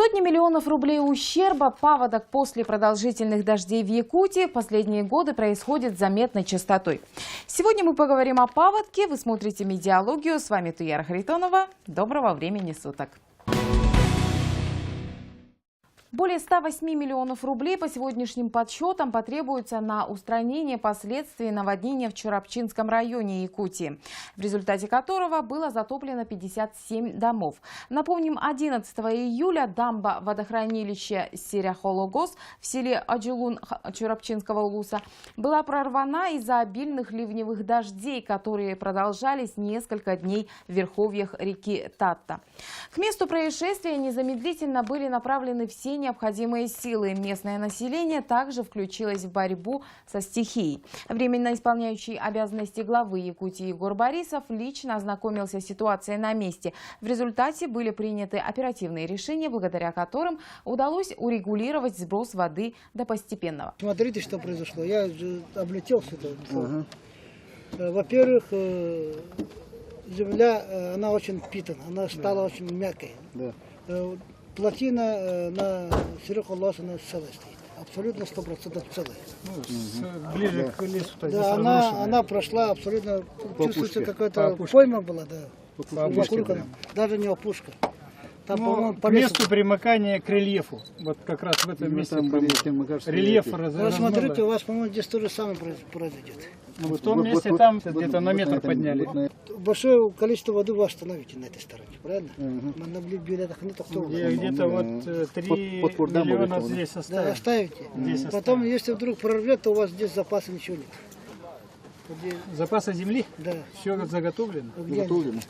Сотни миллионов рублей ущерба, паводок после продолжительных дождей в Якутии в последние годы происходит с заметной частотой. Сегодня мы поговорим о паводке. Вы смотрите «Медиалогию». С вами Туяра Харитонова. Доброго времени суток. Более 108 миллионов рублей по сегодняшним подсчетам потребуется на устранение последствий наводнения в Чурапчинском районе Якутии, в результате которого было затоплено 57 домов. Напомним, 11 июля дамба водохранилища Серяхологос в селе Аджулун Чурапчинского улуса была прорвана из-за обильных ливневых дождей, которые продолжались несколько дней в верховьях реки Татта. К месту происшествия незамедлительно были направлены все необходимые силы. Местное население также включилось в борьбу со стихией. Временно исполняющий обязанности главы Якутии Егор Борисов лично ознакомился с ситуацией на месте. В результате были приняты оперативные решения, благодаря которым удалось урегулировать сброс воды до постепенного. Смотрите, что произошло. Я облетел сюда. Во-первых, земля, она очень впитана, она стала очень мягкой. Плотина на Серяхологос, она целая стоит. Абсолютно 100% целая. Ближе к лесу. Да, она прошла абсолютно, чувствуется какая-то пойма была, да. Вокруг она, даже не опушка. Там, к месту примыкания к рельефу. Вот как раз в этом месте рельеф размыло. Смотрите, у вас, по-моему, здесь то же самое произойдет. В том месте там где-то на метр подняли. Большое количество воды вы остановите на этой стороне, правильно? На билетах нет, кто где-то вот 3 миллиона здесь оставим. Да, оставите. Здесь потом, если вдруг прорвет, то у вас здесь запаса ничего нет. Запасы земли? Да. Все заготовлено? Заготовлено.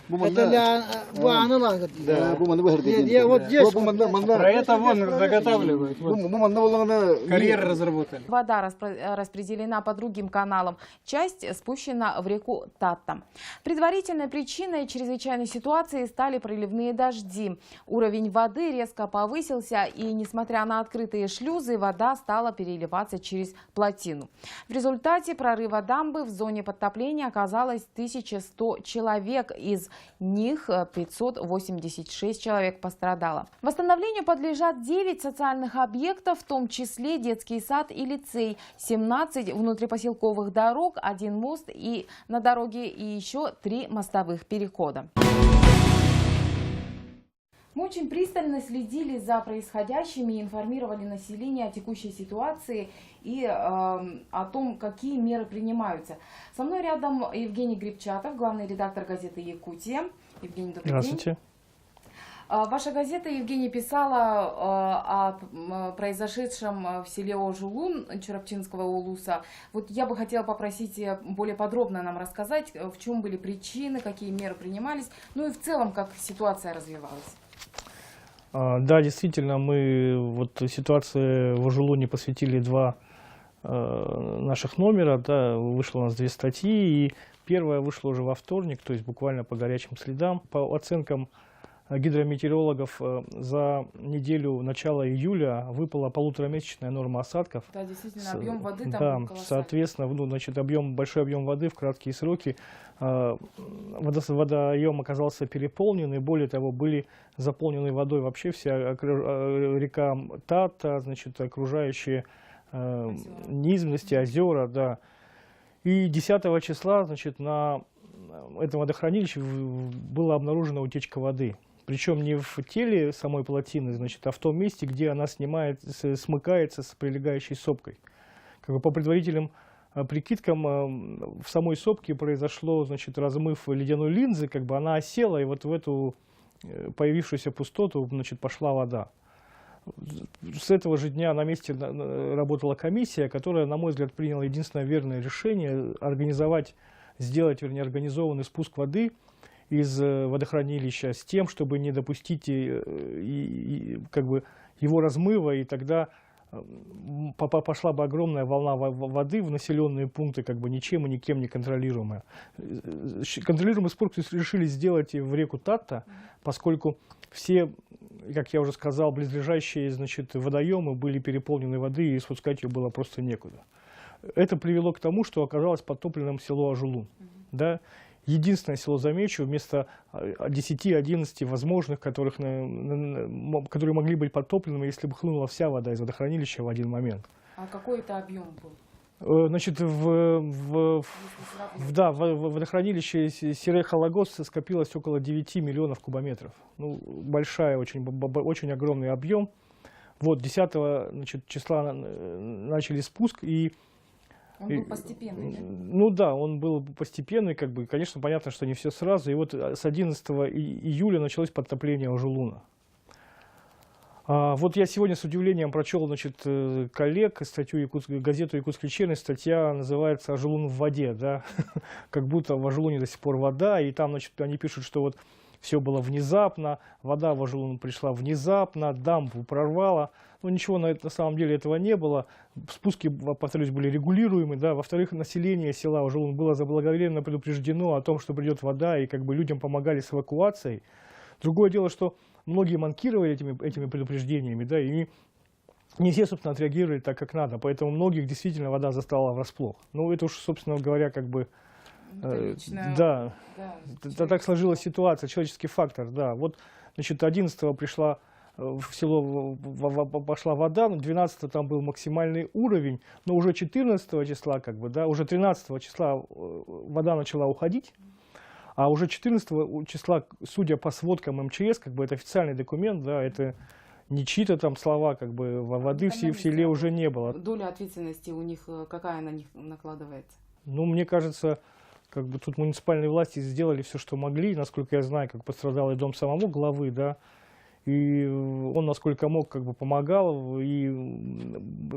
Это для вот здесь. Про это вон заготавливают. Карьеры разработали. Вода распределена по другим каналам. Часть спущена в реку Татта. Предварительной причиной чрезвычайной ситуации стали проливные дожди. Уровень воды резко повысился, и несмотря на открытые шлюзы, вода стала переливаться через плотину. В результате прорыва дамбы в зоне подтопления оказалось 1100 человек, из них 586 человек пострадало. Восстановлению подлежат 9 социальных объектов, в том числе детский сад и лицей, 17 внутрипоселковых дорог, 1 мост и на дороге и еще 3 мостовых перехода. Мы очень пристально следили за происходящим и информировали население о текущей ситуации и о том, какие меры принимаются. Со мной рядом Евгений Грибчатов, главный редактор газеты «Якутия». Евгений, добрый день. Здравствуйте. Ваша газета, Евгений, писала о произошедшем в селе Аджулун Чурапчинского улуса. Вот я бы хотела попросить более подробно нам рассказать, в чем были причины, какие меры принимались, ну и в целом, как ситуация развивалась. Да, действительно, мы вот ситуации в Аджулуне посвятили 2 наших номера. Да, вышло у нас 2 статьи, и первая вышла уже во вторник, то есть буквально по горячим следам. По оценкам гидрометеорологов, за неделю начала июля выпала полуторамесячная норма осадков. Да, действительно, объем воды там да, соответственно, большой объем воды в краткие сроки. Водоем оказался переполнен, и более того, были заполнены водой вообще вся река Татта, значит, окружающие низменности, озера, да. И 10 числа, значит, на этом водохранилище была обнаружена утечка воды. Причем не в теле самой плотины, значит, а в том месте, где она смыкается с прилегающей сопкой. Как бы по предварительным прикидкам, в самой сопке произошло, значит, размыв ледяной линзы, как бы она осела, и вот в эту появившуюся пустоту, значит, пошла вода. С этого же дня на месте работала комиссия, которая, на мой взгляд, приняла единственное верное решение сделать организованный спуск воды из водохранилища с тем, чтобы не допустить как бы его размыва, и тогда пошла бы огромная волна воды в населенные пункты, как бы ничем и никем не контролируемая. Контролируемый спуск решили сделать в реку Татта, поскольку все, как я уже сказал, близлежащие, значит, водоемы были переполнены водой, и спускать ее было просто некуда. Это привело к тому, что оказалось подтопленным село Аджулун. Да? единственное село, замечу, вместо 10-11 возможных, которые могли быть подтопленными, если бы хлынула вся вода из водохранилища в один момент. А какой это объем был? Значит, в водохранилище Сире-Халагос скопилось около 9 миллионов кубометров. Ну, большая, очень огромный объем. Вот 10 числа начали спуск, и он был постепенный, да? Ну да, он был постепенный, как бы, конечно, понятно, что не все сразу. И вот с 11 июля началось подтопление Ажулуна. Вот я сегодня с удивлением прочел, значит, коллег, статью газету «Якутский вечерний», статья называется «Ажулун в воде», да, как будто в Ажулуне до сих пор вода, и там, значит, они пишут, что вот все было внезапно, вода в Ажулун пришла внезапно, дамбу прорвала. Ну, ничего на самом деле этого не было. Спуски, повторюсь, были регулируемы, да. Во-вторых, население села Ажулун было заблаговременно предупреждено о том, что придет вода, и как бы людям помогали с эвакуацией. Другое дело, что многие манкировали этими предупреждениями, да, и не все, собственно, отреагировали так, как надо. Поэтому многих действительно вода застала врасплох. Ну, это уж, собственно говоря, как бы... Да, так сложилась ситуация, человеческий фактор, да. Вот, значит, 11-го пришла в село, пошла вода, 12-го там был максимальный уровень, но уже 14 числа, как бы, да, уже 13 числа вода начала уходить, а уже 14 числа, судя по сводкам МЧС, как бы это официальный документ, да, это не чьи-то там слова, как бы воды в селе уже не было. Доля ответственности у них, какая на них накладывается? Ну, мне кажется, как бы тут муниципальные власти сделали все, что могли, насколько я знаю, как пострадал и дом самого главы, да, и он, насколько мог, как бы помогал. И,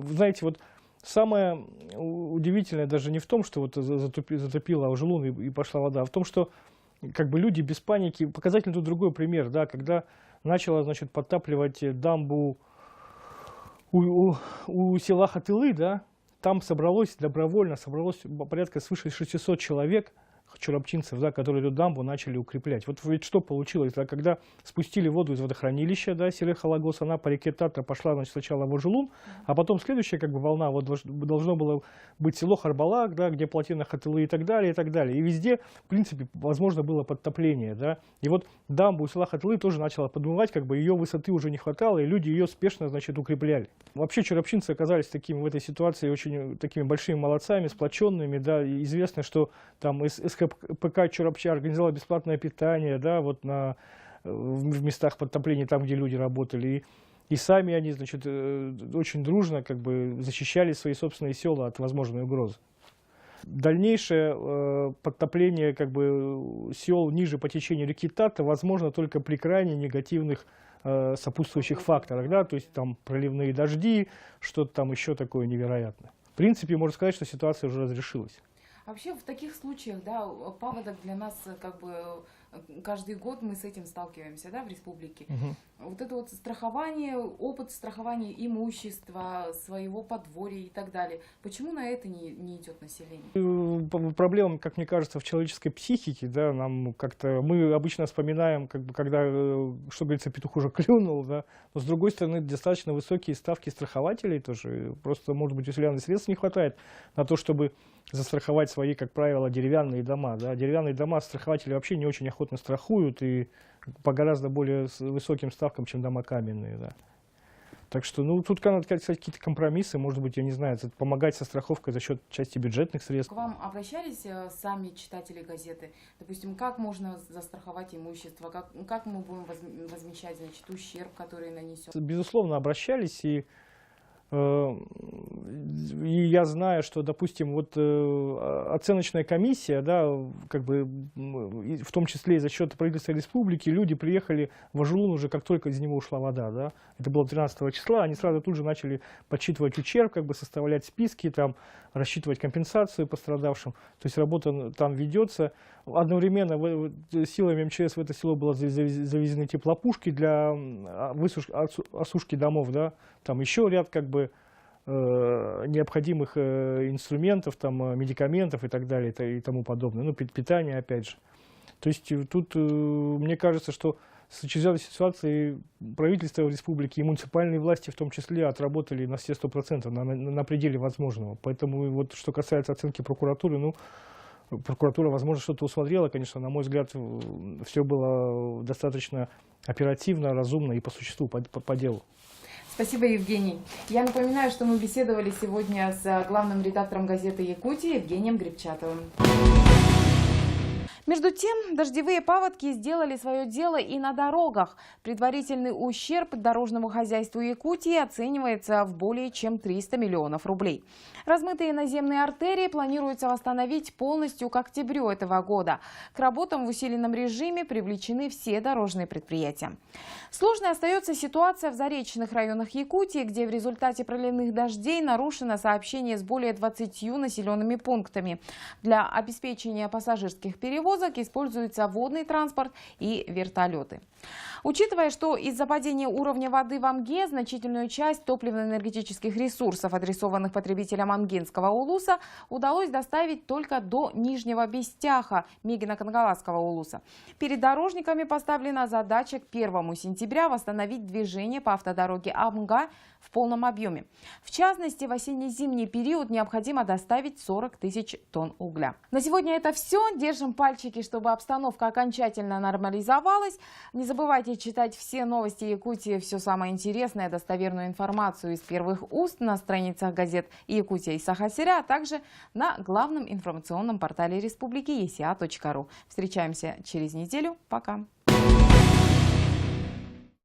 знаете, вот самое удивительное даже не в том, что вот затопило Ажулун и пошла вода, а в том, что как бы люди без паники, показательный тут другой пример, да, когда начала, значит, подтапливать дамбу у села Хатылы, да, там добровольно собралось порядка свыше 600 человек, чурапчинцев, да, которые эту дамбу начали укреплять. Вот ведь что получилось, да, когда спустили воду из водохранилища, да, Сире-Халагос, она по реке Татра пошла, значит, сначала в Ажулун, а потом следующая, как бы, волна, вот, должно было быть село Харбалак, да, где плотина Хатылы и так далее, и так далее. И везде, в принципе, возможно было подтопление, да. И вот дамбу у села Хатылы тоже начала подмывать, как бы ее высоты уже не хватало, и люди ее спешно, значит, укрепляли. Вообще чурапчинцы оказались такими в этой ситуации очень такими большими молодцами, сплоченными, да, и известно, что там СКПК Чурапча организовала бесплатное питание, да, вот в местах подтопления, там, где люди работали. И сами они, значит, очень дружно, как бы, защищали свои собственные села от возможной угрозы. Дальнейшее подтопление, как бы, сел ниже по течению реки Тата возможно только при крайне негативных сопутствующих факторах, да, то есть там проливные дожди, что-то там еще такое невероятное. В принципе, можно сказать, что ситуация уже разрешилась. Вообще в таких случаях, да, паводок для нас, как бы, каждый год мы с этим сталкиваемся, да, в республике. Вот это вот страхование, опыт страхования имущества, своего подворья и так далее. Почему на это не идет население? Проблема, как мне кажется, в человеческой психике, да, нам как-то, мы обычно вспоминаем, как бы, когда, что говорится, петух уже клюнул, да, но с другой стороны, достаточно высокие ставки страхователей тоже, просто, может быть, у селян средств не хватает на то, чтобы застраховать свои, как правило, деревянные дома, да. Деревянные дома страхователи вообще не очень охотно страхуют и по гораздо более высоким ставкам, чем дома каменные, да. Так что, ну, тут надо искать какие-то компромиссы, может быть, я не знаю, помогать со страховкой за счет части бюджетных средств. К вам обращались сами читатели газеты? Допустим, как можно застраховать имущество, как мы будем возмещать, значит, ущерб, который нанесет? Безусловно, обращались, и я знаю, что, допустим, вот оценочная комиссия, да, как бы, в том числе и за счет правительства республики, люди приехали в Ажулун уже как только из него ушла вода, да, это было 13 числа, они сразу тут же начали подсчитывать ущерб, как бы составлять списки, там, рассчитывать компенсацию пострадавшим, то есть работа там ведется. Одновременно силами МЧС в это село было завезены теплопушки для осушки домов, да, там еще ряд, как бы, необходимых инструментов, там, медикаментов и так далее и тому подобное, ну, питание, опять же. То есть тут, мне кажется, что с чрезвычайной ситуацией правительство республики и муниципальные власти в том числе отработали на все 100%, на пределе возможного. Поэтому вот, что касается оценки прокуратуры, ну, Прокуратура, возможно, что-то усмотрела. Конечно, на мой взгляд, все было достаточно оперативно, разумно и по существу, по делу. Спасибо, Евгений. Я напоминаю, что мы беседовали сегодня с главным редактором газеты «Якутия» Евгением Гребчатовым. Между тем, дождевые паводки сделали свое дело и на дорогах. Предварительный ущерб дорожному хозяйству Якутии оценивается в более чем 300 миллионов рублей. Размытые наземные артерии планируется восстановить полностью к октябрю этого года. К работам в усиленном режиме привлечены все дорожные предприятия. Сложной остается ситуация в заречных районах Якутии, где в результате проливных дождей нарушено сообщение с более 20 населенными пунктами. Для обеспечения пассажирских перевозок используется водный транспорт и вертолеты. Учитывая, что из-за падения уровня воды в Амге значительную часть топливно-энергетических ресурсов, адресованных потребителям Амгенского улуса, удалось доставить только до Нижнего Бестяха, Мегино-Кангаласского улуса. Перед дорожниками поставлена задача к 1 сентября восстановить движение по автодороге Амга в полном объеме. В частности, в осенне-зимний период необходимо доставить 40 тысяч тонн угля. На сегодня это все. Держим пальчики, чтобы обстановка окончательно нормализовалась. Не забывайте читать все новости Якутии, все самое интересное, достоверную информацию из первых уст на страницах газет «Якутия» и «Саха-Сырья», а также на главном информационном портале республики esia.ru. Встречаемся через неделю. Пока!